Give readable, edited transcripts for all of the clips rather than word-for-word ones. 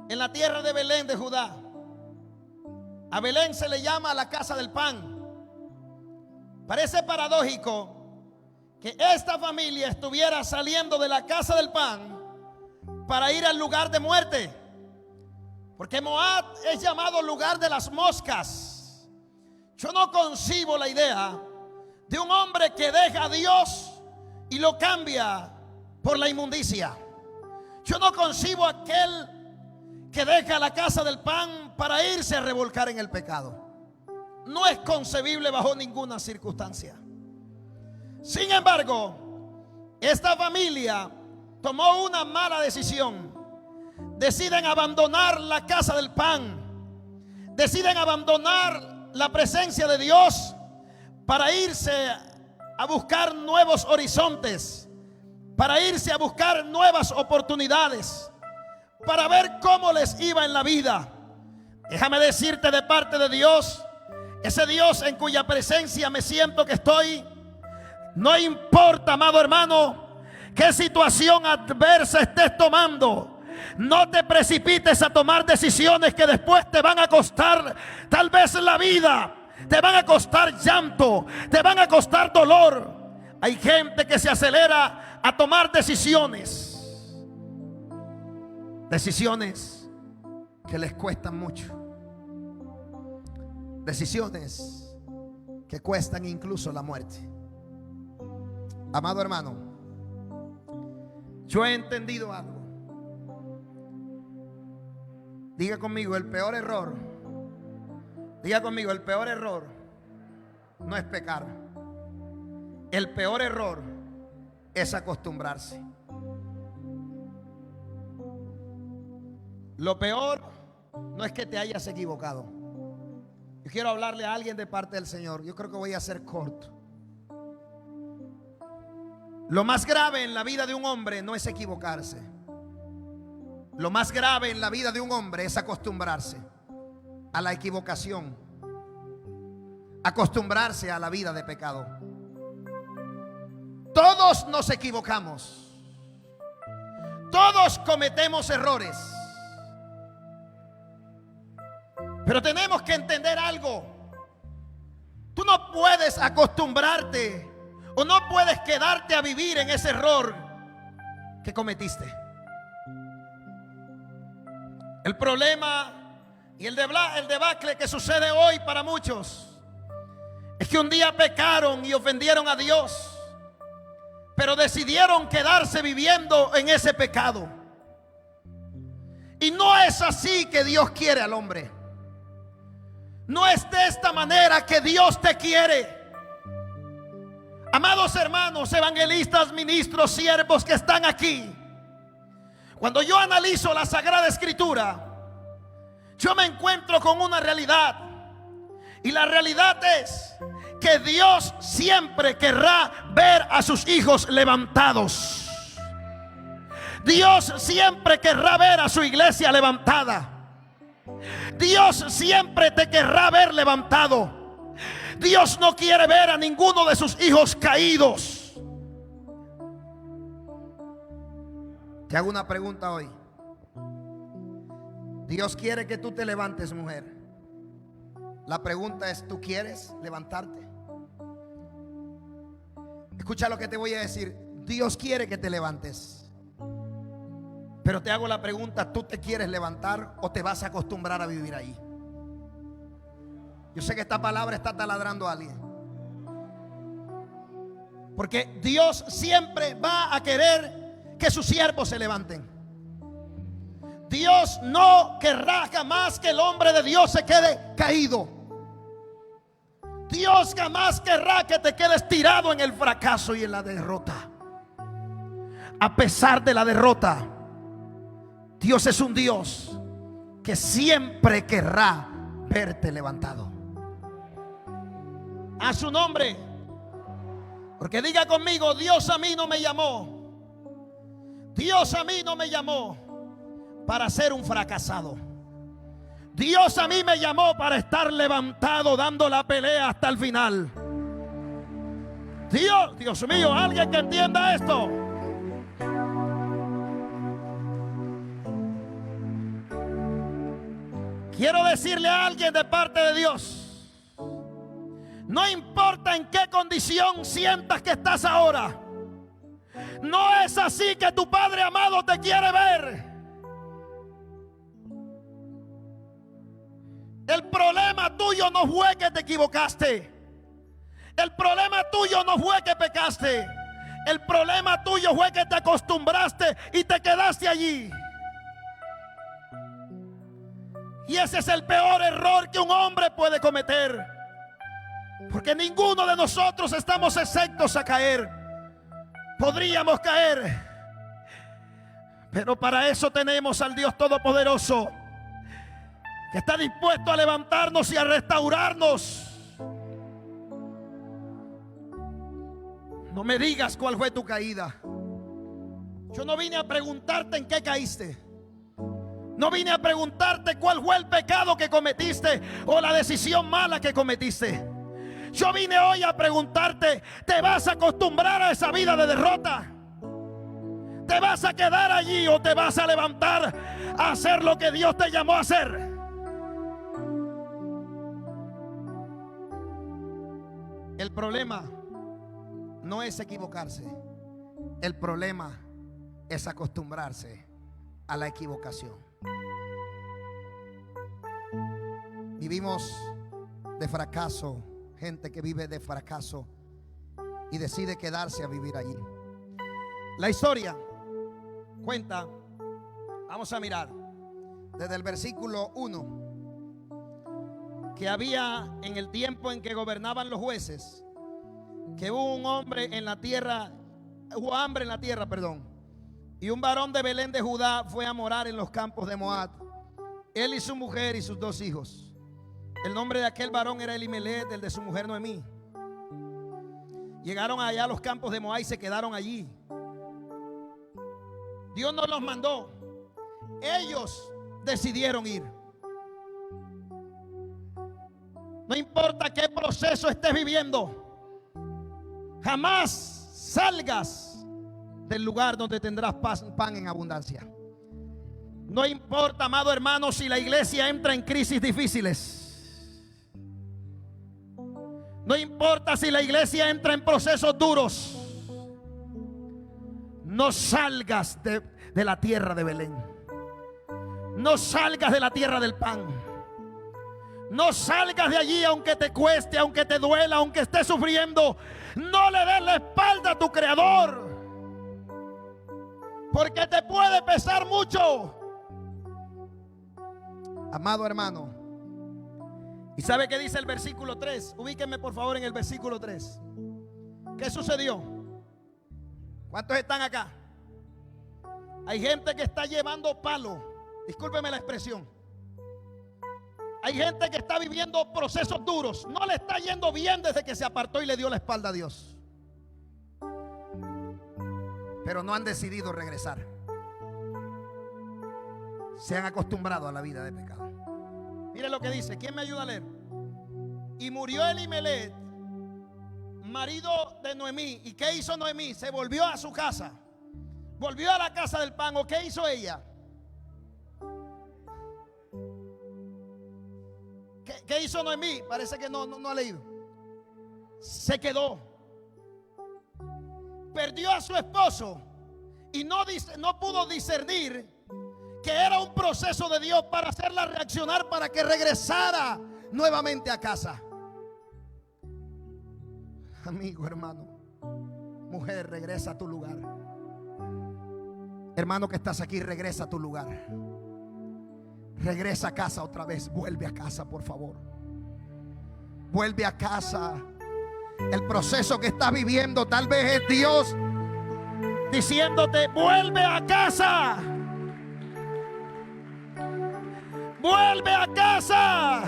en la tierra de Belén de Judá. A Belén se le llama la casa del pan. Parece paradójico que esta familia estuviera saliendo de la casa del pan para ir al lugar de muerte, porque Moab es llamado lugar de las moscas. Yo no concibo la idea de un hombre que deja a Dios y lo cambia por la inmundicia. Yo no concibo aquel que deja la casa del pan para irse a revolcar en el pecado. No es concebible bajo ninguna circunstancia. Sin embargo, esta familia tomó una mala decisión. Deciden abandonar la casa del pan. Deciden abandonar la presencia de Dios para irse a buscar nuevos horizontes, para irse a buscar nuevas oportunidades, para ver cómo les iba en la vida. Déjame decirte de parte de Dios, ese Dios en cuya presencia me siento que estoy, no importa, amado hermano, qué situación adversa estés tomando, no te precipites a tomar decisiones que después te van a costar tal vez la vida, te van a costar llanto, te van a costar dolor. Hay gente que se acelera a tomar decisiones que les cuestan mucho, decisiones que cuestan incluso la muerte. Amado hermano, yo he entendido algo. Diga conmigo, el peor error. Diga conmigo, el peor error no es pecar. El peor error es acostumbrarse. Lo peor no es que te hayas equivocado. Yo quiero hablarle a alguien de parte del Señor. Yo creo que voy a ser corto. Lo más grave en la vida de un hombre no es equivocarse. Lo más grave en la vida de un hombre es acostumbrarse a la equivocación, acostumbrarse a la vida de pecado. Todos nos equivocamos, todos cometemos errores, pero tenemos que entender algo. Tú no puedes acostumbrarte o no puedes quedarte a vivir en ese error que cometiste. El problema y el debacle que sucede hoy para muchos es que un día pecaron y ofendieron a Dios, pero decidieron quedarse viviendo en ese pecado. Y no es así que Dios quiere al hombre. No es de esta manera que Dios te quiere. Amados hermanos, evangelistas, ministros, siervos que están aquí, cuando yo analizo la Sagrada Escritura, yo me encuentro con una realidad. Y la realidad es que Dios siempre querrá ver a sus hijos levantados. Dios siempre querrá ver a su iglesia levantada. Dios siempre te querrá ver levantado. Dios no quiere ver a ninguno de sus hijos caídos. Te hago una pregunta hoy. Dios quiere que tú te levantes, mujer. La pregunta es, ¿tú quieres levantarte? Escucha lo que te voy a decir. Dios quiere que te levantes, pero te hago la pregunta, ¿tú te quieres levantar o te vas a acostumbrar a vivir ahí? Yo sé que esta palabra está taladrando a alguien, porque Dios siempre va a querer que sus siervos se levanten. Dios no querrá jamás que el hombre de Dios se quede caído. Dios jamás querrá que te quedes tirado en el fracaso y en la derrota. A pesar de la derrota, Dios es un Dios que siempre querrá verte levantado. A su nombre. Porque diga conmigo, Dios a mí no me llamó. Dios a mí no me llamó para ser un fracasado. Dios a mí me llamó para estar levantado, dando la pelea hasta el final. Dios mío, alguien que entienda esto. Quiero decirle a alguien de parte de Dios: no importa en qué condición sientas que estás ahora, no es así que tu Padre amado te quiere ver. El problema tuyo no fue que te equivocaste. El problema tuyo no fue que pecaste. El problema tuyo fue que te acostumbraste y te quedaste allí. Y ese es el peor error que un hombre puede cometer, porque ninguno de nosotros estamos exentos a caer. Podríamos caer, pero para eso tenemos al Dios Todopoderoso, que está dispuesto a levantarnos y a restaurarnos. No me digas cuál fue tu caída. Yo no vine a preguntarte en qué caíste. No vine a preguntarte cuál fue el pecado que cometiste o la decisión mala que cometiste. Yo vine hoy a preguntarte: ¿te vas a acostumbrar a esa vida de derrota? ¿Te vas a quedar allí o te vas a levantar a hacer lo que Dios te llamó a hacer? El problema no es equivocarse. El problema es acostumbrarse a la equivocación. Vivimos de fracaso, gente que vive de fracaso y decide quedarse a vivir allí. La historia cuenta, vamos a mirar desde el versículo 1, que había en el tiempo en que gobernaban los jueces, que hubo un hombre en la tierra, hubo hambre en la tierra, y un varón de Belén de Judá fue a morar en los campos de Moab, él y su mujer y sus 2 hijos. El nombre de aquel varón era Elimelech, el de su mujer Noemí. Llegaron allá a los campos de Moab y se quedaron allí. Dios no los mandó, ellos decidieron ir. No importa qué proceso estés viviendo, jamás salgas del lugar donde tendrás pan en abundancia. No importa, amado hermano, si la iglesia entra en crisis difíciles. No importa si la iglesia entra en procesos duros. No salgas de la tierra de Belén. No salgas de la tierra del pan. No salgas de allí aunque te cueste, aunque te duela, aunque estés sufriendo. No le des la espalda a tu Creador, porque te puede pesar mucho, amado hermano. ¿Y sabe qué dice el versículo 3? Ubíquenme por favor en el versículo 3. ¿Qué sucedió? ¿Cuántos están acá? Hay gente que está llevando palo. Discúlpeme la expresión. Hay gente que está viviendo procesos duros. No le está yendo bien desde que se apartó y le dio la espalda a Dios, pero no han decidido regresar. Se han acostumbrado a la vida de pecado. Mire lo que dice. ¿Quién me ayuda a leer? Y murió Elimelech, marido de Noemí. ¿Y qué hizo Noemí? Se volvió a su casa. Volvió a la casa del pan. ¿O qué hizo ella? ¿Qué hizo Noemí? Parece que no ha leído. Se quedó. Perdió a su esposo y no pudo discernir que era un proceso de Dios para hacerla reaccionar, para que regresara nuevamente a casa. Amigo, hermano, mujer, regresa a tu lugar. Hermano que estás aquí, regresa a tu lugar. Regresa a casa otra vez. Vuelve a casa, por favor. Vuelve a casa. El proceso que estás viviendo tal vez es Dios diciéndote: vuelve a casa. Vuelve a casa.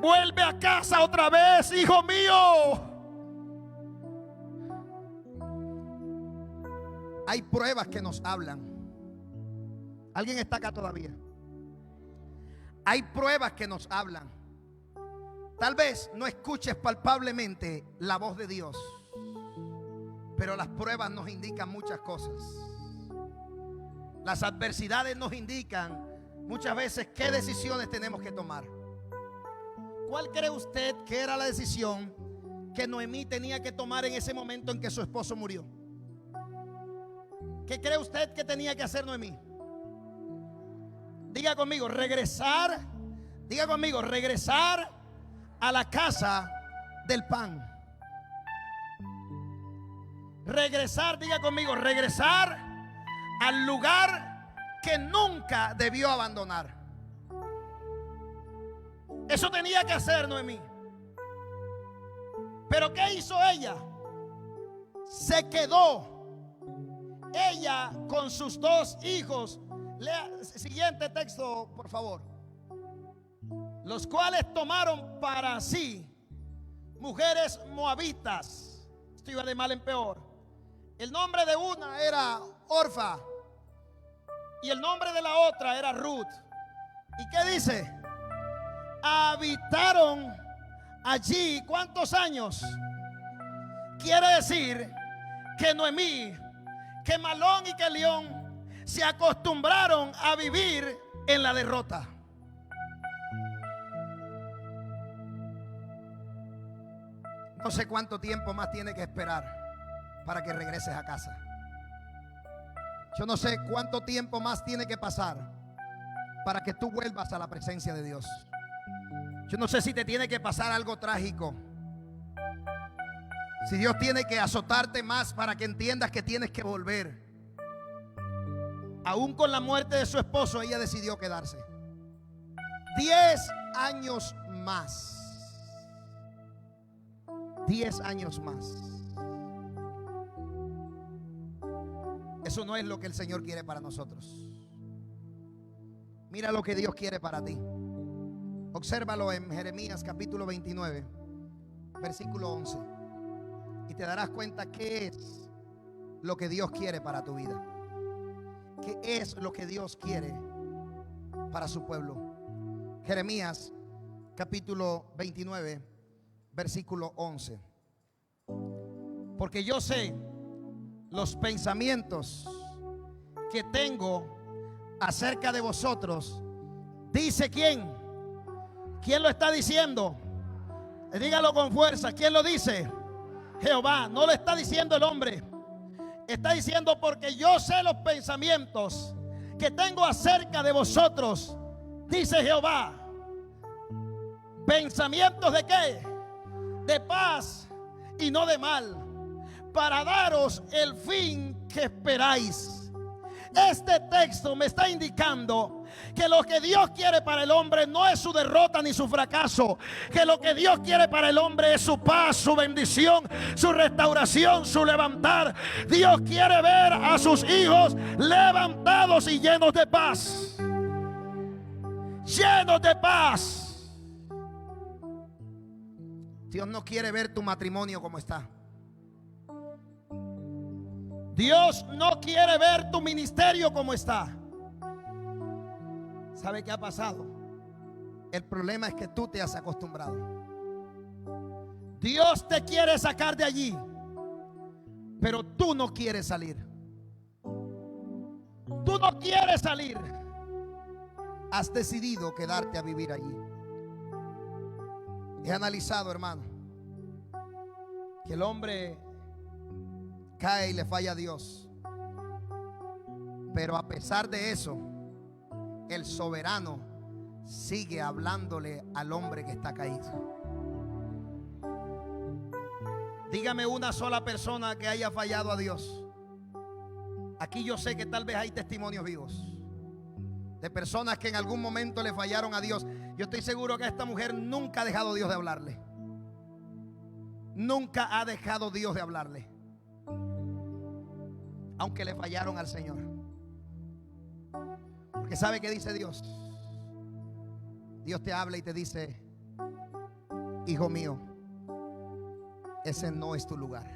Vuelve a casa otra vez, hijo mío. Hay pruebas que nos hablan. ¿Alguien está acá todavía? Hay pruebas que nos hablan. Tal vez no escuches palpablemente la voz de Dios, pero las pruebas nos indican muchas cosas. Las adversidades nos indican muchas veces, ¿qué decisiones tenemos que tomar? ¿Cuál cree usted que era la decisión que Noemí tenía que tomar en ese momento en que su esposo murió? ¿Qué cree usted que tenía que hacer Noemí? Diga conmigo, regresar. Diga conmigo, regresar a la casa del pan. Regresar, diga conmigo, regresar al lugar que nunca debió abandonar. Eso tenía que hacer Noemí. Pero ¿qué hizo ella? Se quedó ella con sus dos hijos. Lea siguiente texto, por favor. Los cuales tomaron para sí mujeres moabitas. Esto iba de mal en peor. El nombre de una era Orfa y el nombre de la otra era Ruth. ¿Y qué dice? Habitaron allí ¿cuántos años? Quiere decir que Noemí, que Malón y que León se acostumbraron a vivir en la derrota. No sé cuánto tiempo más tiene que esperar para que regreses a casa. Yo no sé cuánto tiempo más tiene que pasar para que tú vuelvas a la presencia de Dios. Yo no sé si te tiene que pasar algo trágico. Si Dios tiene que azotarte más para que entiendas que tienes que volver. Aún con la muerte de su esposo, ella decidió quedarse 10 años más. 10 años más. Eso no es lo que el Señor quiere para nosotros. Mira lo que Dios quiere para ti. Obsérvalo en Jeremías capítulo 29, versículo 11. Y te darás cuenta qué es lo que Dios quiere para tu vida. ¿Qué es lo que Dios quiere para su pueblo? Jeremías capítulo 29, versículo 11. Porque yo sé los pensamientos que tengo acerca de vosotros. Dice quién. ¿Quién lo está diciendo? Dígalo con fuerza. ¿Quién lo dice? Jehová. No lo está diciendo el hombre. Está diciendo porque yo sé los pensamientos que tengo acerca de vosotros. Dice Jehová. ¿Pensamientos de qué? De paz y no de mal, para daros el fin que esperáis. Este texto me está indicando que lo que Dios quiere para el hombre no es su derrota ni su fracaso, que lo que Dios quiere para el hombre es su paz, su bendición, su restauración, su levantar. Dios quiere ver a sus hijos levantados y llenos de paz. Llenos de paz. Dios no quiere ver tu matrimonio como está. Dios no quiere ver tu ministerio como está. ¿Sabe qué ha pasado? El problema es que tú te has acostumbrado. Dios te quiere sacar de allí, pero tú no quieres salir. Tú no quieres salir. Has decidido quedarte a vivir allí. He analizado, hermano, que el hombre cae y le falla a Dios, pero a pesar de eso, el soberano sigue hablándole al hombre que está caído. Dígame una sola persona que haya fallado a Dios. Aquí yo sé que tal vez hay testimonios vivos de personas que en algún momento le fallaron a Dios. Yo estoy seguro que a esta mujer nunca ha dejado Dios de hablarle. Nunca ha dejado Dios de hablarle, aunque le fallaron al Señor. Porque ¿sabe qué dice Dios? Dios te habla y te dice: hijo mío, ese no es tu lugar.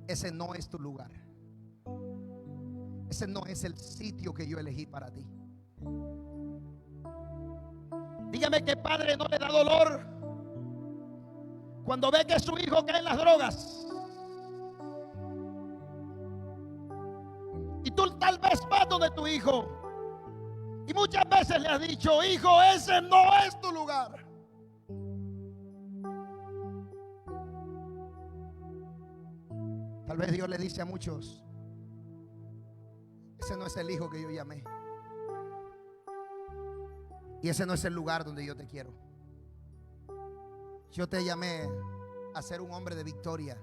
Ese no es tu lugar. Ese no es el sitio que yo elegí para ti. Dígame qué padre no le da dolor cuando ve que su hijo cae en las drogas. Y tú tal vez vas donde tu hijo y muchas veces le has dicho: hijo, ese no es tu lugar. Tal vez Dios le dice a muchos: ese no es el hijo que yo llamé. Y ese no es el lugar donde yo te quiero. Yo te llamé a ser un hombre de victoria,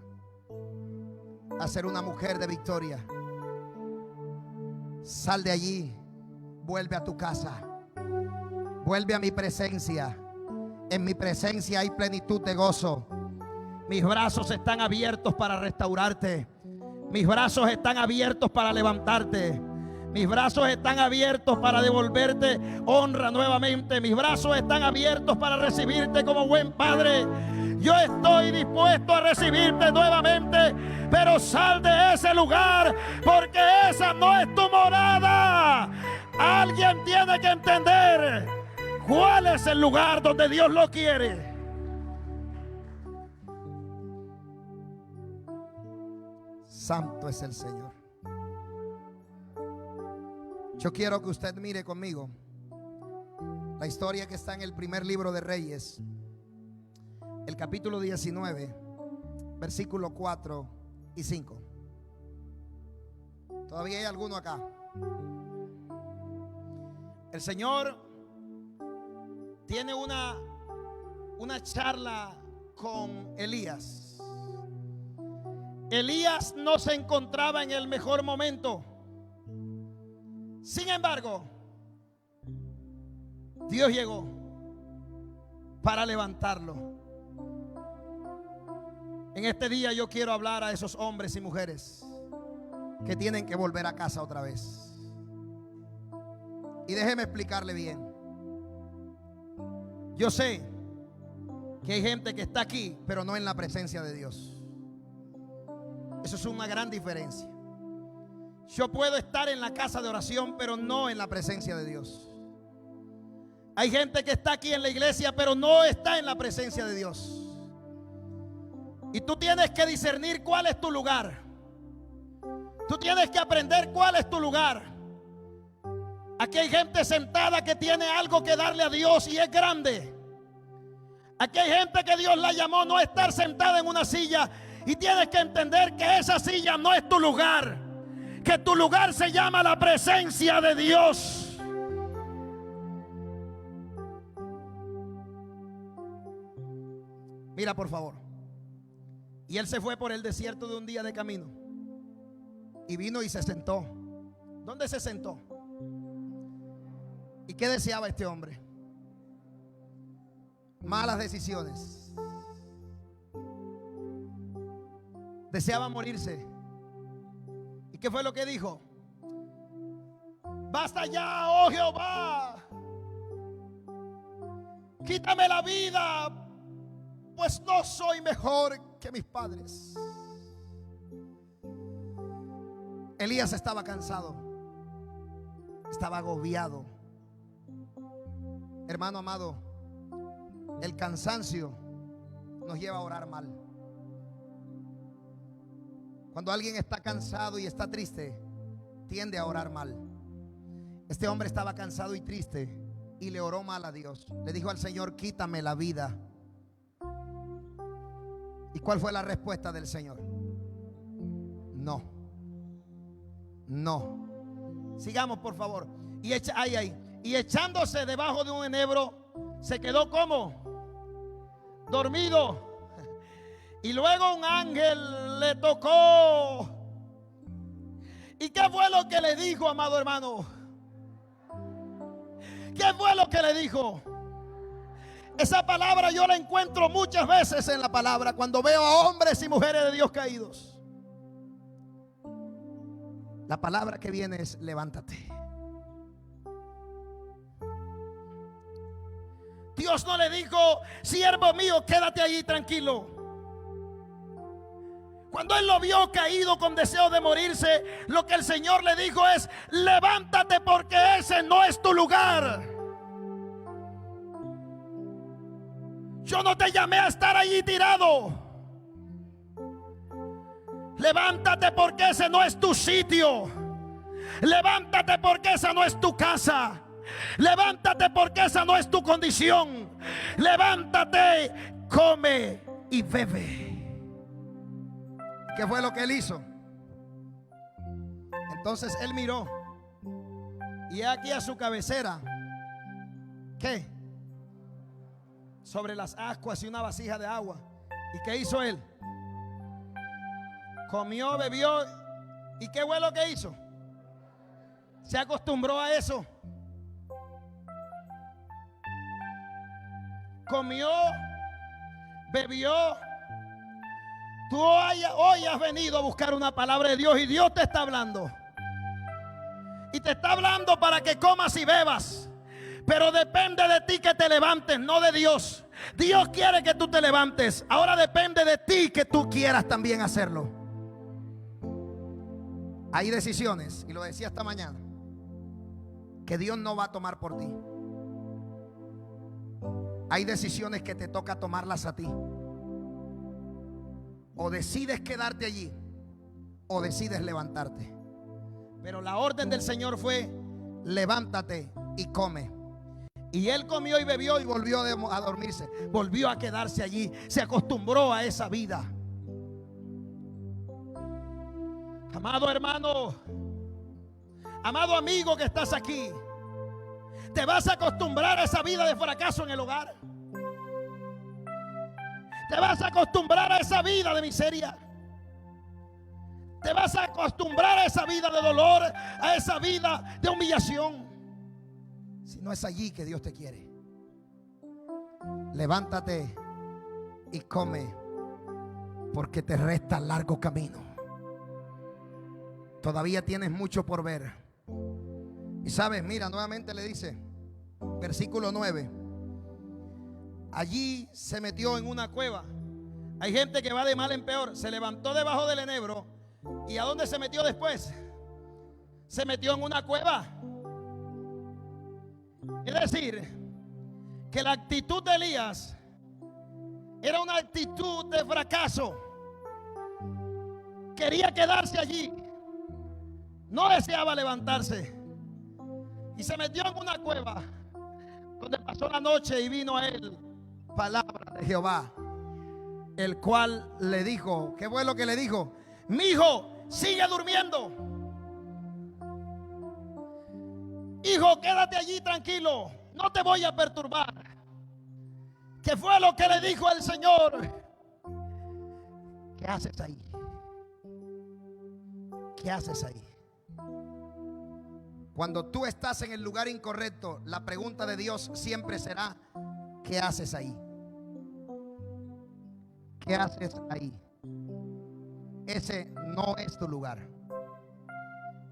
a ser una mujer de victoria. Sal de allí, vuelve a tu casa, vuelve a mi presencia. En mi presencia hay plenitud de gozo. Mis brazos están abiertos para restaurarte. Mis brazos están abiertos para levantarte. Mis brazos están abiertos para devolverte honra nuevamente. Mis brazos están abiertos para recibirte como buen padre. Yo estoy dispuesto a recibirte nuevamente, pero sal de ese lugar, porque esa no es tu morada. Alguien tiene que entender cuál es el lugar donde Dios lo quiere. Santo es el Señor. Yo quiero que usted mire conmigo la historia que está en el primer libro de Reyes, el capítulo 19, versículos 4 y 5. Todavía hay alguno acá. El Señor tiene una charla con Elías. Elías no se encontraba en el mejor momento. Sin embargo, Dios llegó para levantarlo. En este día yo quiero hablar a esos hombres y mujeres que tienen que volver a casa otra vez. Y déjeme explicarle bien. Yo sé que hay gente que está aquí, pero no en la presencia de Dios. Eso es una gran diferencia. Yo puedo estar en la casa de oración, pero no en la presencia de Dios. Hay gente que está aquí en la iglesia, pero no está en la presencia de Dios. Y tú tienes que discernir cuál es tu lugar. Tú tienes que aprender cuál es tu lugar. Aquí hay gente sentada que tiene algo que darle a Dios y es grande. Aquí hay gente que Dios la llamó no a estar sentada en una silla, y tienes que entender que esa silla no es tu lugar, que tu lugar se llama la presencia de Dios. Mira, por favor. Y él se fue por el desierto de un día de camino, y vino y se sentó. ¿Dónde se sentó? ¿Y qué deseaba este hombre? Malas decisiones. Deseaba morirse. ¿Y qué fue lo que dijo? Basta ya, oh Jehová, quítame la vida, pues no soy mejor que mis padres. Elías estaba cansado, estaba agobiado. Hermano amado, el cansancio nos lleva a orar mal. Cuando alguien está cansado y está triste, tiende a orar mal. Este hombre estaba cansado y triste y le oró mal a Dios. Le dijo al Señor: quítame la vida. ¿Y cuál fue la respuesta del Señor? No. No. Sigamos, por favor. Y echándose debajo de un enebro, se quedó como dormido. Y luego un ángel le tocó. ¿Y qué fue lo que le dijo, amado hermano? ¿Qué fue lo que le dijo? Esa palabra yo la encuentro muchas veces en la palabra, cuando veo a hombres y mujeres de Dios caídos. La palabra que viene es: levántate. Dios no le dijo: siervo mío, quédate allí tranquilo. Cuando él lo vio caído con deseo de morirse, lo que el Señor le dijo es: levántate, porque ese no es tu lugar. Yo no te llamé a estar allí tirado. Levántate, porque ese no es tu sitio. Levántate porque esa no es tu casa. Levántate porque esa no es tu condición. Levántate, come y bebe. ¿Qué fue lo que él hizo? Entonces él miró y aquí a su cabecera, ¿qué? Sobre las ascuas y una vasija de agua. ¿Y qué hizo él? Comió, bebió. ¿Y qué fue lo que hizo? Se acostumbró a eso. Comió, bebió. Tú hoy has venido a buscar una palabra de Dios y Dios te está hablando. Y te está hablando para que comas y bebas. Pero depende de ti que te levantes, no de Dios. Dios quiere que tú te levantes. Ahora depende de ti que tú quieras también hacerlo. Hay decisiones, y lo decía esta mañana, que Dios no va a tomar por ti. Hay decisiones que te toca tomarlas a ti. O decides quedarte allí, o decides levantarte. Pero la orden del Señor fue: levántate y come. Y él comió y bebió y volvió a dormirse. Volvió a quedarse allí. Se acostumbró a esa vida. Amado hermano, amado amigo que estás aquí, ¿te vas a acostumbrar a esa vida de fracaso en el hogar? ¿Te vas a acostumbrar a esa vida de miseria? ¿Te vas a acostumbrar a esa vida de dolor, a esa vida de humillación? Si no es allí que Dios te quiere. Levántate y come, porque te resta largo camino. Todavía tienes mucho por ver. Y sabes, mira, nuevamente le dice, versículo 9. Allí se metió en una cueva. Hay gente que va de mal en peor. Se levantó debajo del enebro. ¿Y a dónde se metió después? Se metió en una cueva. Es decir, que la actitud de Elías era una actitud de fracaso. Quería quedarse allí. No deseaba levantarse. Y se metió en una cueva donde pasó la noche y vino a él palabra de Jehová, el cual le dijo, ¿qué fue lo que le dijo? Mi hijo, sigue durmiendo. Hijo, quédate allí tranquilo, no te voy a perturbar. ¿Qué fue lo que le dijo el Señor? ¿Qué haces ahí? ¿Qué haces ahí? Cuando tú estás en el lugar incorrecto, la pregunta de Dios siempre será: ¿qué haces ahí? ¿Qué haces ahí? Ese no es tu lugar.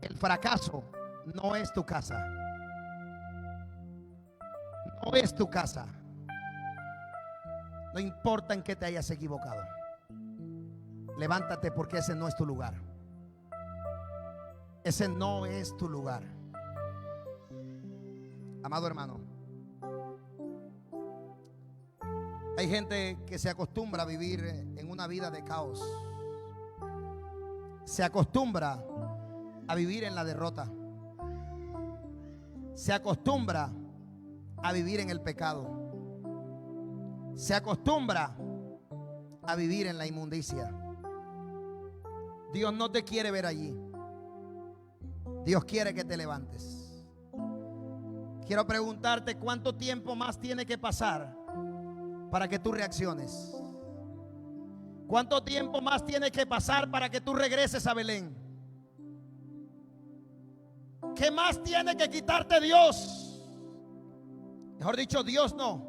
El fracaso no es tu casa. No es tu casa. No importa en qué te hayas equivocado. Levántate, porque ese no es tu lugar. Ese no es tu lugar. Amado hermano, hay gente que se acostumbra a vivir en una vida de caos. Se acostumbra a vivir en la derrota. Se acostumbra a vivir en el pecado. Se acostumbra a vivir en la inmundicia. Dios no te quiere ver allí. Dios quiere que te levantes. Quiero preguntarte, ¿cuánto tiempo más tiene que pasar para que tú reacciones? ¿Cuánto tiempo más tiene que pasar para que tú regreses a Belén? ¿Qué más tiene que quitarte Dios? Mejor dicho, Dios no.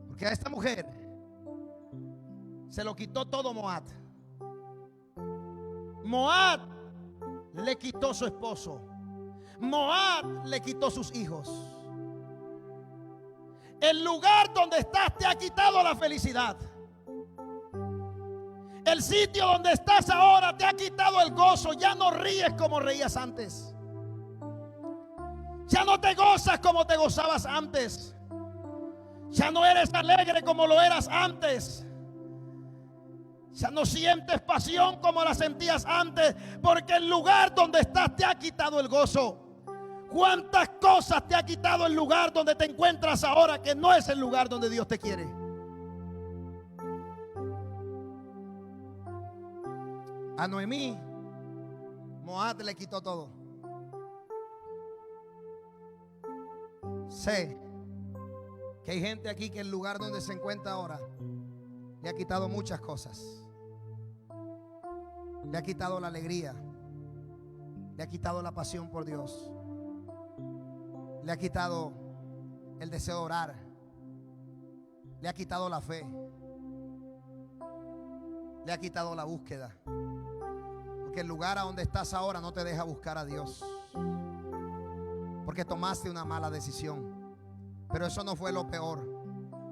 Porque a esta mujer se lo quitó todo Moab. Moab le quitó su esposo. Moab le quitó sus hijos. El lugar donde estás te ha quitado la felicidad. El sitio donde estás ahora te ha quitado el gozo. Ya no ríes como reías antes. Ya no te gozas como te gozabas antes. Ya no eres alegre como lo eras antes. Ya no sientes pasión como la sentías antes, porque el lugar donde estás te ha quitado el gozo. ¿Cuántas cosas te ha quitado el lugar donde te encuentras ahora, que no es el lugar donde Dios te quiere? A Noemí, Moab le quitó todo. Sé que hay gente aquí que el lugar donde se encuentra ahora le ha quitado muchas cosas. Le ha quitado la alegría, le ha quitado la pasión por Dios, le ha quitado el deseo de orar, le ha quitado la fe, le ha quitado la búsqueda. Porque el lugar a donde estás ahora no te deja buscar a Dios, porque tomaste una mala decisión. Pero eso no fue lo peor.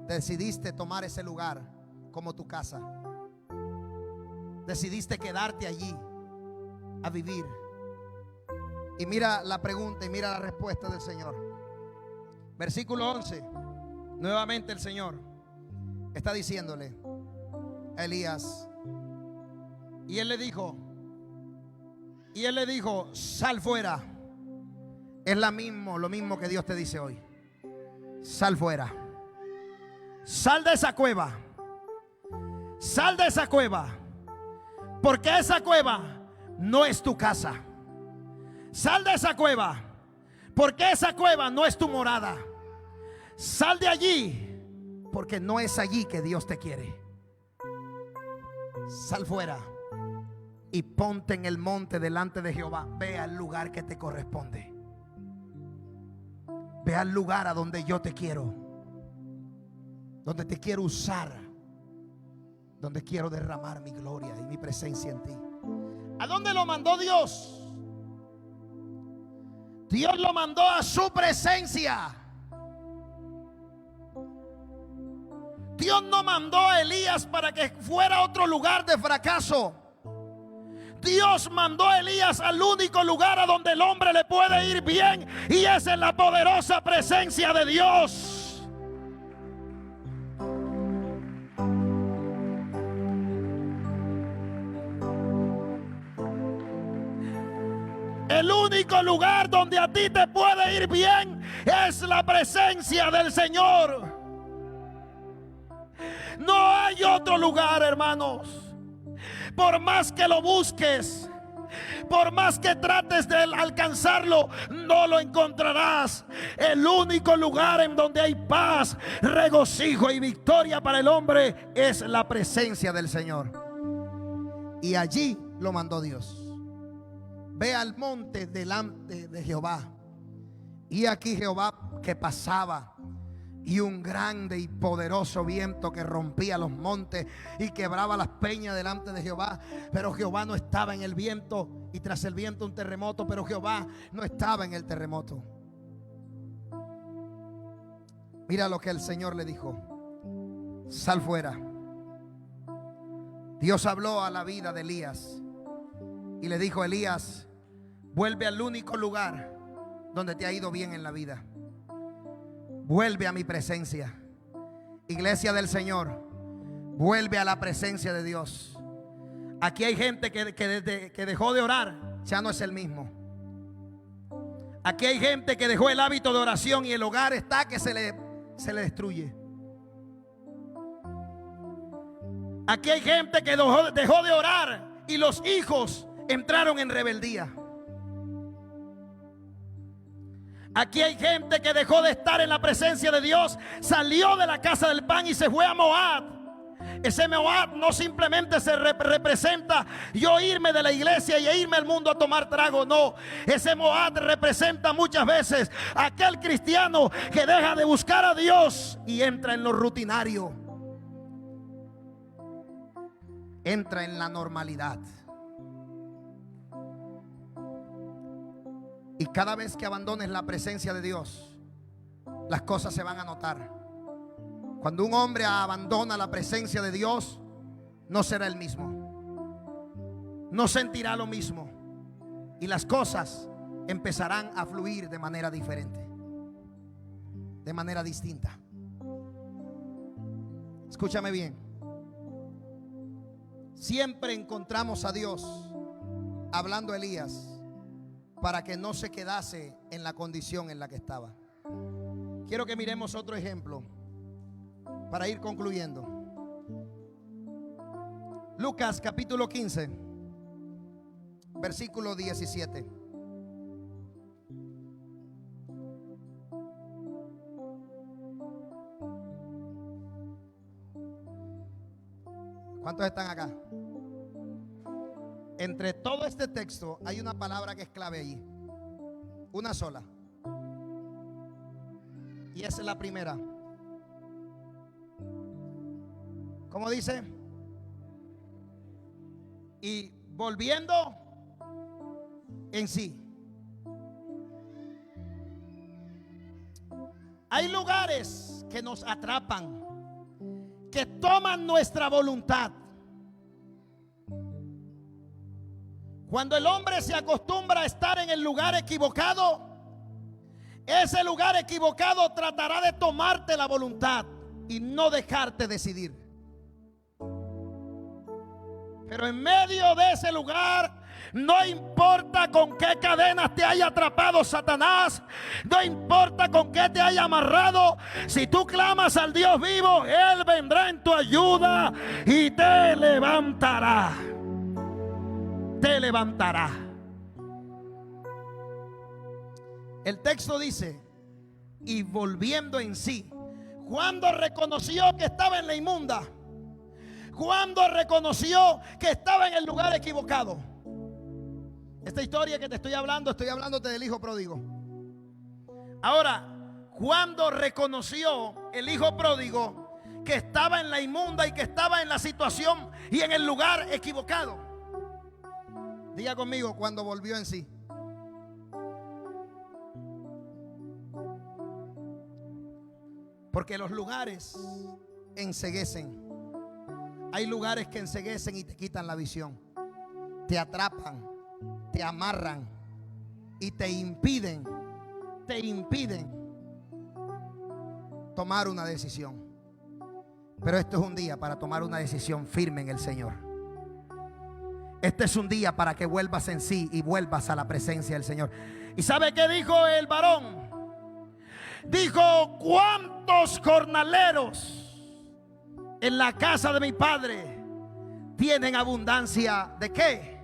Decidiste tomar ese lugar como tu casa. Decidiste quedarte allí a vivir. Y mira la pregunta y mira la respuesta del Señor. Versículo 11. Nuevamente el Señor está diciéndole a Elías, y él le dijo, sal fuera. Es lo mismo que Dios te dice hoy. Sal fuera. Sal de esa cueva. Sal de esa cueva. Porque esa cueva no es tu casa. Sal de esa cueva. Porque esa cueva no es tu morada. Sal de allí. Porque no es allí que Dios te quiere. Sal fuera y ponte en el monte delante de Jehová. Ve al lugar que te corresponde. Ve al lugar a donde yo te quiero, donde te quiero usar, donde quiero derramar mi gloria y mi presencia en ti. ¿A dónde lo mandó Dios? Dios lo mandó a su presencia. Dios no mandó a Elías para que fuera a otro lugar de fracaso. Dios mandó a Elías al único lugar a donde el hombre le puede ir bien, y es en la poderosa presencia de Dios. El único lugar donde a ti te puede ir bien es la presencia del Señor. No hay otro lugar, hermanos. Por más que lo busques, por más que trates de alcanzarlo, no lo encontrarás. El único lugar en donde hay paz, regocijo y victoria para el hombre es la presencia del Señor. Y allí lo mandó Dios. Ve al monte delante de Jehová. Y aquí Jehová que pasaba, y un grande y poderoso viento que rompía los montes y quebraba las peñas delante de Jehová. Pero Jehová no estaba en el viento, y tras el viento un terremoto, pero Jehová no estaba en el terremoto. Mira lo que el Señor le dijo: sal fuera. Dios habló a la vida de Elías y le dijo: Elías, vuelve al único lugar donde te ha ido bien en la vida. Vuelve a mi presencia. Iglesia del Señor, vuelve a la presencia de Dios. Aquí hay gente que dejó de orar, ya no es el mismo. Aquí hay gente que dejó el hábito de oración y el hogar está que se le destruye. Aquí hay gente que dejó de orar y los hijos entraron en rebeldía. Aquí hay gente que dejó de estar en la presencia de Dios, salió de la casa del pan y se fue a Moab. Ese Moab no simplemente se representa yo irme de la iglesia y irme al mundo a tomar trago, no. Ese Moab representa muchas veces a aquel cristiano que deja de buscar a Dios y entra en lo rutinario, entra en la normalidad. Y cada vez que abandones la presencia de Dios, las cosas se van a notar. Cuando un hombre abandona la presencia de Dios, no será el mismo, no sentirá lo mismo, y las cosas empezarán a fluir de manera diferente, de manera distinta. Escúchame bien. siempre encontramos a Dios hablando a Elías para que no se quedase en la condición en la que estaba. Quiero que miremos otro ejemplo para ir concluyendo. Lucas capítulo 15, versículo 17. ¿Cuántos están acá? Entre todo este texto hay una palabra que es clave allí. Una sola. Y esa es la primera. ¿Cómo dice? Y volviendo en sí. Hay lugares que nos atrapan, que toman nuestra voluntad. Cuando el hombre se acostumbra a estar en el lugar equivocado, ese lugar equivocado tratará de tomarte la voluntad y no dejarte decidir. Pero en medio de ese lugar, no importa con qué cadenas te haya atrapado Satanás, no importa con qué te haya amarrado, si tú clamas al Dios vivo, Él vendrá en tu ayuda y te levantará. Te levantará. El texto dice, y volviendo en sí, cuando reconoció que estaba en la inmunda, cuando reconoció que estaba en el lugar equivocado. Esta historia que te estoy hablándote del hijo pródigo. Ahora, cuando reconoció el hijo pródigo que estaba en la inmunda y que estaba en la situación y en el lugar equivocado. Diga conmigo, cuando volvió en sí. Porque los lugares enceguecen. Hay lugares que enceguecen y te quitan la visión. Te atrapan, te amarran y te impiden tomar una decisión. Pero esto es un día para tomar una decisión firme en el Señor. Este es un día para que vuelvas en sí y vuelvas a la presencia del Señor. ¿Y sabe qué dijo el varón? Dijo, ¿cuántos jornaleros en la casa de mi padre tienen abundancia de qué?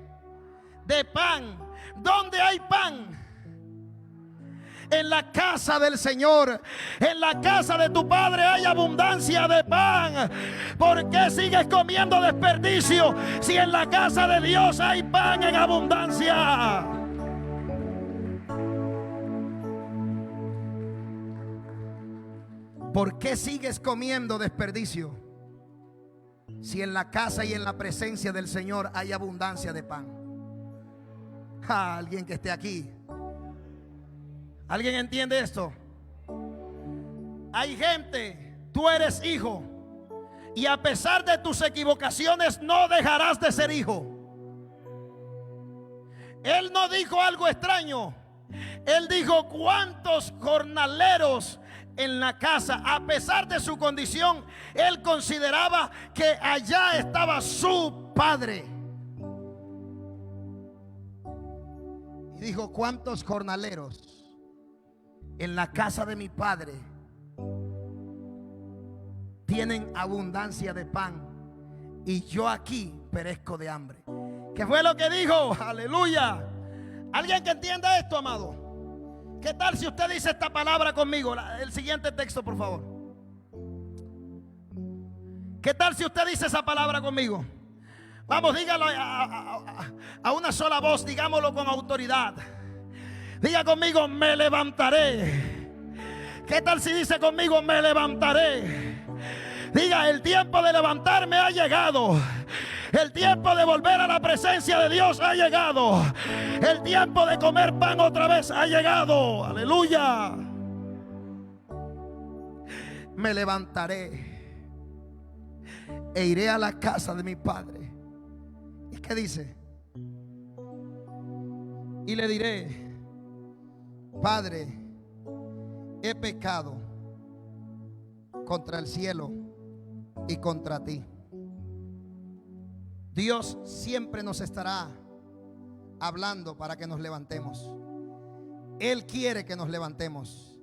De pan. ¿Dónde hay pan? En la casa del Señor. En la casa de tu padre hay abundancia de pan. ¿Por qué sigues comiendo desperdicio si en la casa de Dios hay pan en abundancia? ¿Por qué sigues comiendo desperdicio si en la casa y en la presencia del Señor hay abundancia de pan? Alguien que esté aquí. ¿Alguien entiende esto? Hay gente, tú eres hijo, y a pesar de tus equivocaciones no dejarás de ser hijo. Él no dijo algo extraño. Él dijo, ¿cuántos jornaleros en la casa? A pesar de su condición, él consideraba que allá estaba su padre. Y dijo, ¿cuántos jornaleros en la casa de mi padre tienen abundancia de pan y yo aquí perezco de hambre? ¿Qué fue lo que dijo? Aleluya. ¿Alguien que entienda esto, amado? ¿Qué tal si usted dice esta palabra conmigo? El siguiente texto, por favor. ¿Qué tal si usted dice esa palabra conmigo? Vamos, dígalo a una sola voz, digámoslo con autoridad. Diga conmigo, me levantaré. ¿Qué tal si dice conmigo, me levantaré? Diga, el tiempo de levantarme ha llegado. El tiempo de volver a la presencia de Dios ha llegado. El tiempo de comer pan otra vez ha llegado. Aleluya. Me levantaré e iré a la casa de mi padre. ¿Y qué dice? Y le diré, Padre, he pecado contra el cielo y contra ti. Dios siempre nos estará hablando para que nos levantemos. Él quiere que nos levantemos.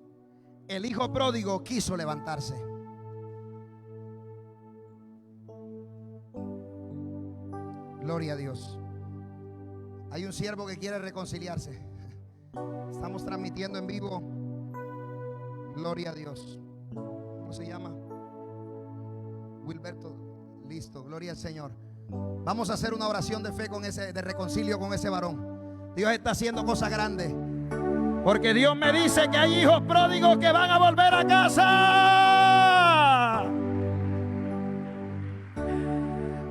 El hijo pródigo quiso levantarse. Gloria a Dios. Hay un siervo que quiere reconciliarse. Estamos transmitiendo en vivo. Gloria a Dios. ¿Cómo se llama? Wilberto. Listo, gloria al Señor. Vamos a hacer una oración de fe de reconcilio con ese varón. Dios está haciendo cosas grandes. Porque Dios me dice que hay hijos pródigos que van a volver a casa.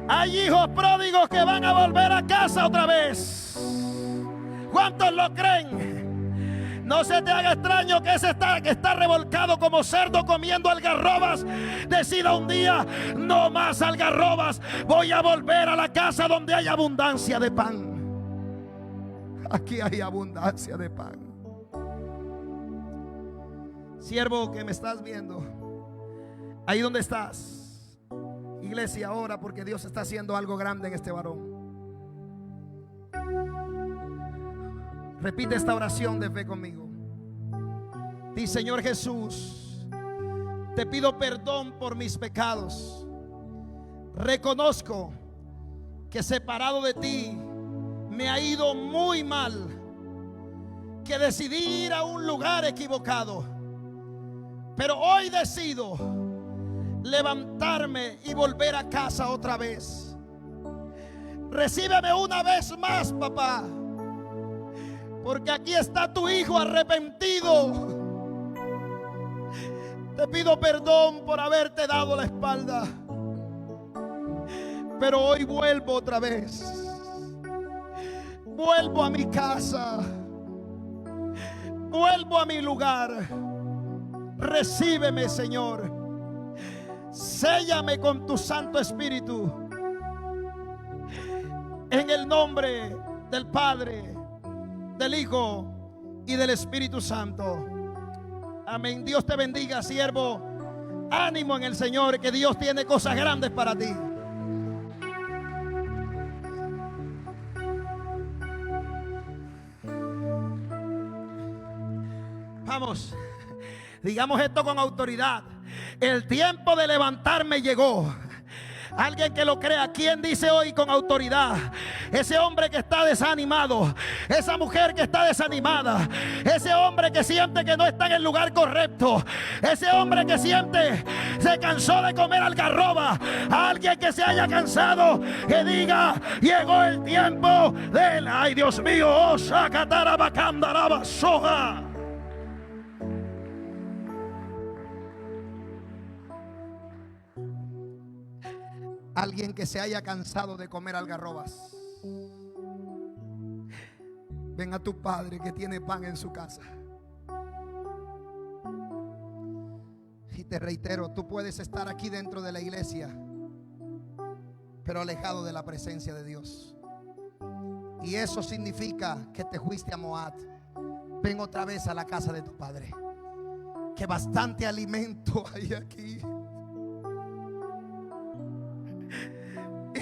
Hay hijos pródigos que van a volver a casa otra vez. ¿Cuántos lo creen? No se te haga extraño que ese que está revolcado como cerdo comiendo algarrobas decida un día: no más algarrobas, voy a volver a la casa donde hay abundancia de pan. Aquí hay abundancia de pan. Siervo que me estás viendo, ahí donde estás, iglesia, ora porque Dios está haciendo algo grande en este varón. Repite esta oración de fe conmigo. Di: Señor Jesús, te pido perdón por mis pecados. Reconozco que separado de ti me ha ido muy mal, que decidí ir a un lugar equivocado. Pero hoy decido levantarme y volver a casa otra vez. Recíbeme una vez más, papá, porque aquí está tu hijo arrepentido. Te pido perdón por haberte dado la espalda, pero hoy vuelvo otra vez. Vuelvo a mi casa, vuelvo a mi lugar. Recíbeme, Señor. Séllame con tu Santo Espíritu. En el nombre del Padre, del Hijo y del Espíritu Santo. Amén. Dios te bendiga, siervo. Ánimo en el Señor, que Dios tiene cosas grandes para ti. Vamos, digamos esto con autoridad: el tiempo de levantarme llegó. Alguien que lo crea. ¿Quién dice hoy con autoridad? Ese hombre que está desanimado, esa mujer que está desanimada, ese hombre que siente que no está en el lugar correcto, ese hombre que siente se cansó de comer algarroba. Alguien que se haya cansado, que diga: llegó el tiempo del... Ay, Dios mío, oh, sacatarabacamdaraba soja. Alguien que se haya cansado de comer algarrobas, ven a tu Padre que tiene pan en su casa. Y te reitero, tú puedes estar aquí dentro de la iglesia, pero alejado de la presencia de Dios. Y eso significa que te fuiste a Moab. Ven otra vez a la casa de tu Padre, que bastante alimento hay aquí.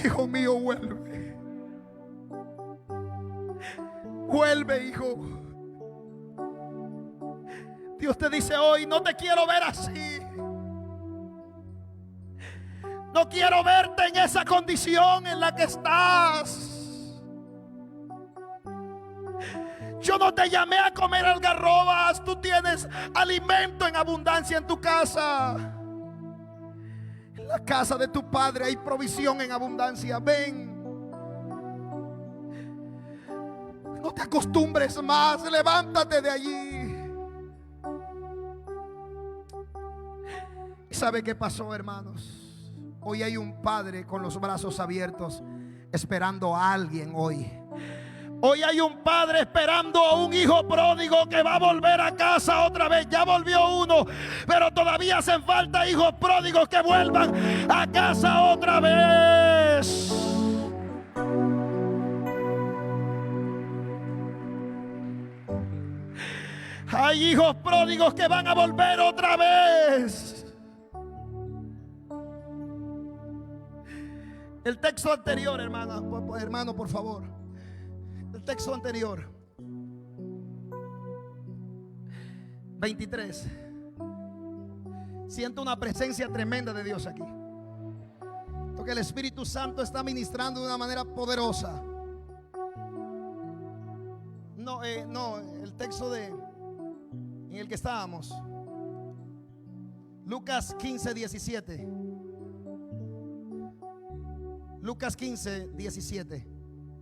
Hijo mío, vuelve. Vuelve, hijo. Dios te dice hoy: no te quiero ver así. No quiero verte en esa condición en la que estás. Yo no te llamé a comer algarrobas. Tú tienes alimento en abundancia en tu casa. En la casa de tu Padre hay provisión en abundancia. Ven. No te acostumbres más. Levántate de allí. ¿Y sabe qué pasó, hermanos? Hoy hay un padre con los brazos abiertos esperando a alguien hoy. Hoy hay un padre esperando a un hijo pródigo que va a volver a casa otra vez. Ya volvió uno, pero todavía hacen falta hijos pródigos que vuelvan a casa otra vez. Hay hijos pródigos que van a volver otra vez. El texto anterior, hermano, por favor. El texto anterior, 23. Siento una presencia tremenda de Dios aquí. Porque el Espíritu Santo está ministrando de una manera poderosa. No, el texto en el que estábamos, Lucas 15, 17. Lucas 15, 17.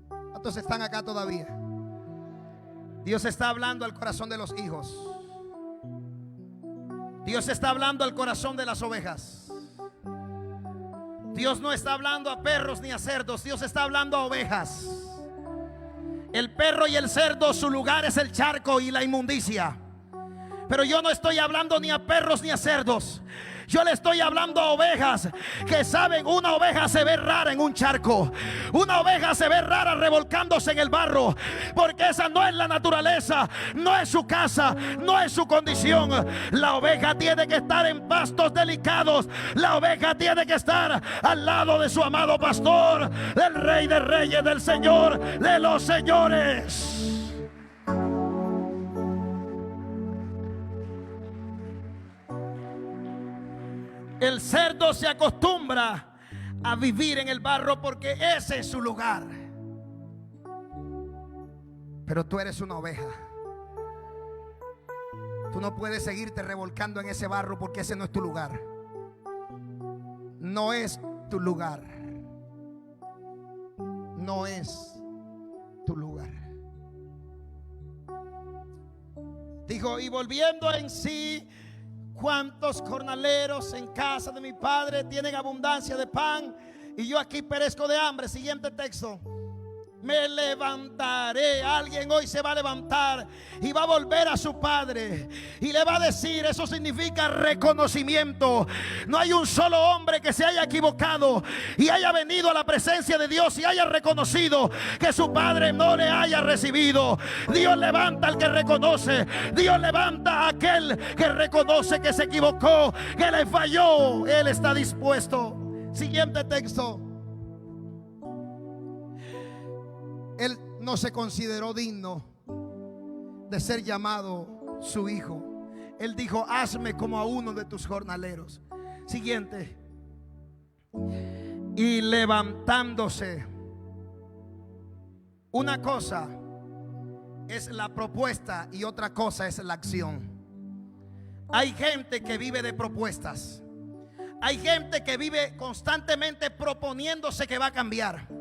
¿Cuántos están acá todavía? Dios está hablando al corazón de los hijos. Dios está hablando al corazón de las ovejas. Dios no está hablando a perros ni a cerdos. Dios está hablando a ovejas. El perro y el cerdo, su lugar es el charco y la inmundicia. Pero yo no estoy hablando ni a perros ni a cerdos. Yo le estoy hablando a ovejas que saben, una oveja se ve rara en un charco. Una oveja se ve rara revolcándose en el barro, porque esa no es la naturaleza, no es su casa, no es su condición. La oveja tiene que estar en pastos delicados. La oveja tiene que estar al lado de su amado pastor, del Rey de Reyes, del Señor de los señores. El cerdo se acostumbra a vivir en el barro porque ese es su lugar. Pero tú eres una oveja. Tú no puedes seguirte revolcando en ese barro porque ese no es tu lugar. No es tu lugar. No es tu lugar. Dijo, y volviendo en sí, ¿cuántos jornaleros en casa de mi padre tienen abundancia de pan y yo aquí perezco de hambre? Siguiente texto. Me levantaré. Alguien hoy se va a levantar y va a volver a su padre y le va a decir, eso significa reconocimiento. No hay un solo hombre que se haya equivocado y haya venido a la presencia de Dios y haya reconocido que su padre no le haya recibido. Dios levanta al que reconoce. Dios levanta a aquel que reconoce que se equivocó, que le falló. Él está dispuesto. Siguiente texto. Él no se consideró digno de ser llamado su hijo. Él dijo, hazme como a uno de tus jornaleros. Siguiente. Y levantándose. Una cosa es la propuesta y otra cosa es la acción. Hay gente que vive de propuestas. Hay gente que vive constantemente proponiéndose que va a cambiar.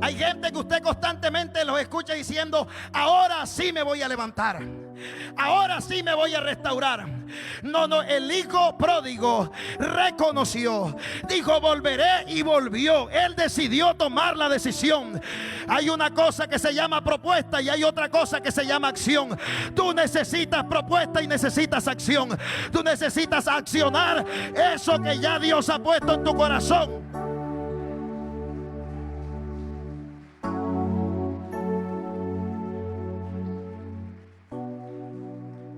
Hay gente que usted constantemente los escucha diciendo, ahora sí me voy a levantar, ahora sí me voy a restaurar. No, el hijo pródigo reconoció, dijo volveré y volvió. Él decidió tomar la decisión. Hay una cosa que se llama propuesta y hay otra cosa que se llama acción. Tú necesitas propuesta y necesitas acción. Tú necesitas accionar eso que ya Dios ha puesto en tu corazón.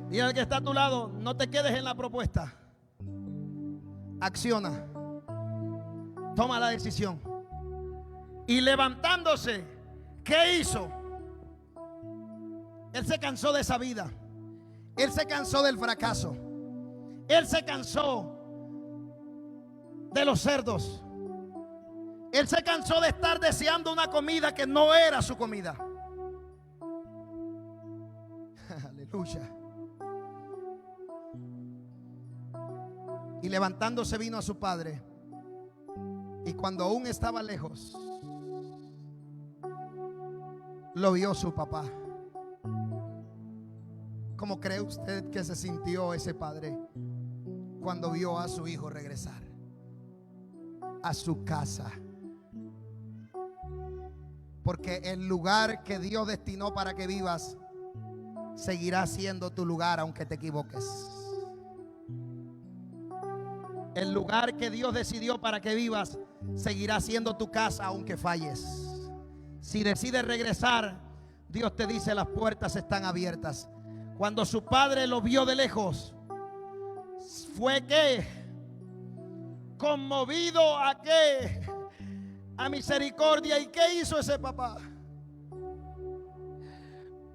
Y al que está a tu lado, no te quedes en la propuesta. Acciona. Toma la decisión. Y levantándose, ¿qué hizo? Él se cansó de esa vida. Él se cansó del fracaso. Él se cansó de los cerdos. Él se cansó de estar deseando una comida que no era su comida. Aleluya. Y levantándose vino a su padre. Y cuando aún estaba lejos, lo vio su papá. ¿Cómo cree usted que se sintió ese padre cuando vio a su hijo regresar a su casa? Porque el lugar que Dios destinó para que vivas seguirá siendo tu lugar aunque te equivoques. El lugar que Dios decidió para que vivas seguirá siendo tu casa aunque falles. Si decides regresar, Dios te dice, las puertas están abiertas. Cuando su padre lo vio de lejos, fue que conmovido a que a misericordia. ¿Y qué hizo ese papá?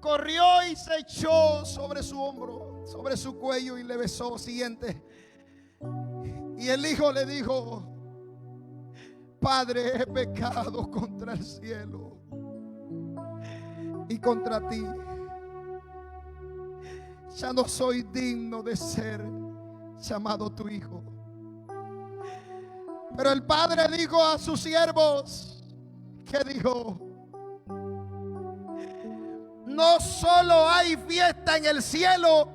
Corrió y se echó sobre su hombro, sobre su cuello, y le besó. Siguiente. Y el hijo le dijo: Padre, he pecado contra el cielo y contra ti. Ya no soy digno de ser llamado tu hijo. Pero el padre dijo a sus siervos, que dijo: no solo hay fiesta en el cielo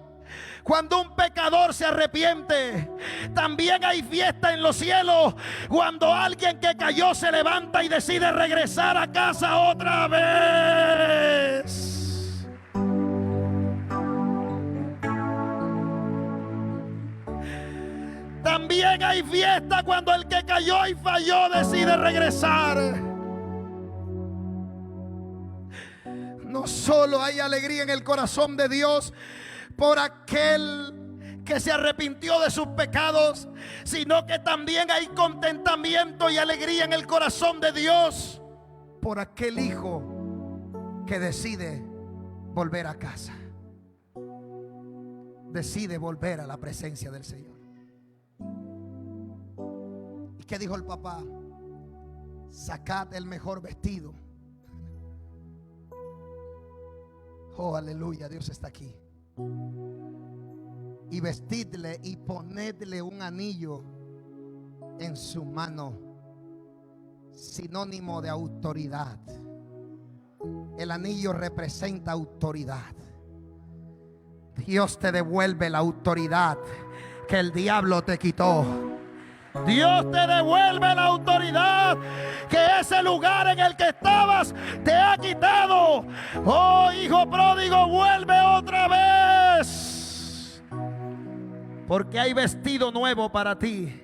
cuando un pecador se arrepiente, también hay fiesta en los cielos cuando alguien que cayó se levanta y decide regresar a casa otra vez. También hay fiesta cuando el que cayó y falló decide regresar. No solo hay alegría en el corazón de Dios por aquel que se arrepintió de sus pecados, sino que también hay contentamiento y alegría en el corazón de Dios por aquel hijo que decide volver a casa, decide volver a la presencia del Señor. ¿Y qué dijo el papá? Sacad el mejor vestido. Oh, aleluya, Dios está aquí. Y vestidle y ponedle un anillo en su mano, sinónimo de autoridad. El anillo representa autoridad. Dios te devuelve la autoridad que el diablo te quitó. Dios te devuelve la autoridad que ese lugar en el que estabas te ha quitado. Oh, hijo pródigo, vuelve otra vez, porque hay vestido nuevo para ti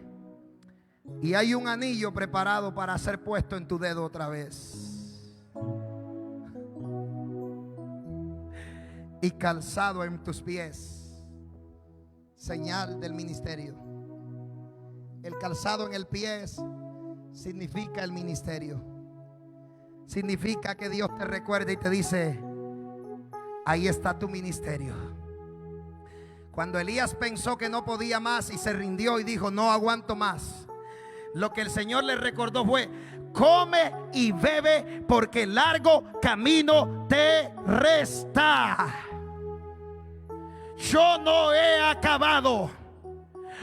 y hay un anillo preparado para ser puesto en tu dedo otra vez, y calzado en tus pies, señal del ministerio. El calzado en el pie significa el ministerio. Significa que Dios te recuerda y te dice: ahí está tu ministerio. Cuando Elías pensó que no podía más y se rindió y dijo: no aguanto más, lo que el Señor le recordó fue: come y bebe, porque largo camino te resta. Yo no he acabado.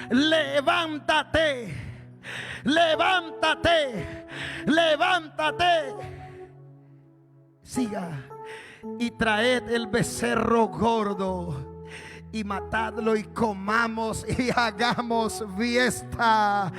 Levántate, levántate, levántate. Siga y traed el becerro gordo y matadlo y comamos y hagamos fiesta.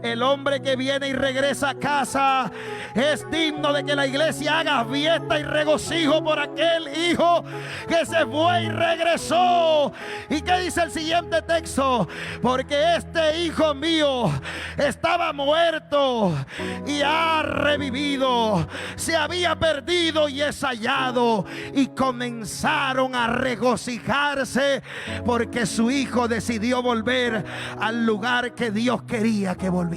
El hombre que viene y regresa a casa es digno de que la iglesia haga fiesta y regocijo por aquel hijo que se fue y regresó. ¿Y qué dice el siguiente texto? Porque este hijo mío estaba muerto y ha revivido, se había perdido y es hallado. Y comenzaron a regocijarse porque su hijo decidió volver al lugar que Dios quería que volviera.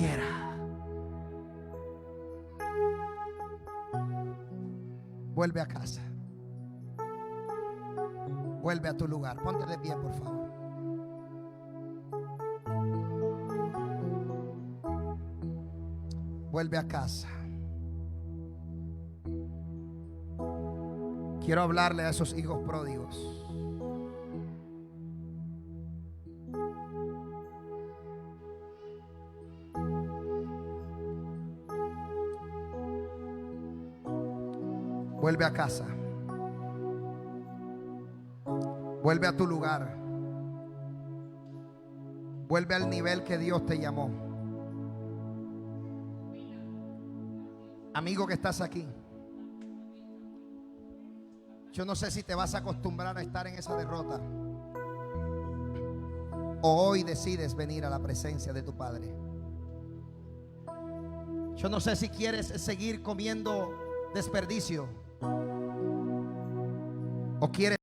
Vuelve a casa. Vuelve a tu lugar. Ponte de pie, por favor. Vuelve a casa. Quiero hablarle a esos hijos pródigos. Vuelve a casa. Vuelve a tu lugar. Vuelve al nivel que Dios te llamó. Amigo que estás aquí, yo no sé si te vas a acostumbrar a estar en esa derrota o hoy decides venir a la presencia de tu Padre. Yo no sé si quieres seguir comiendo desperdicio o quieres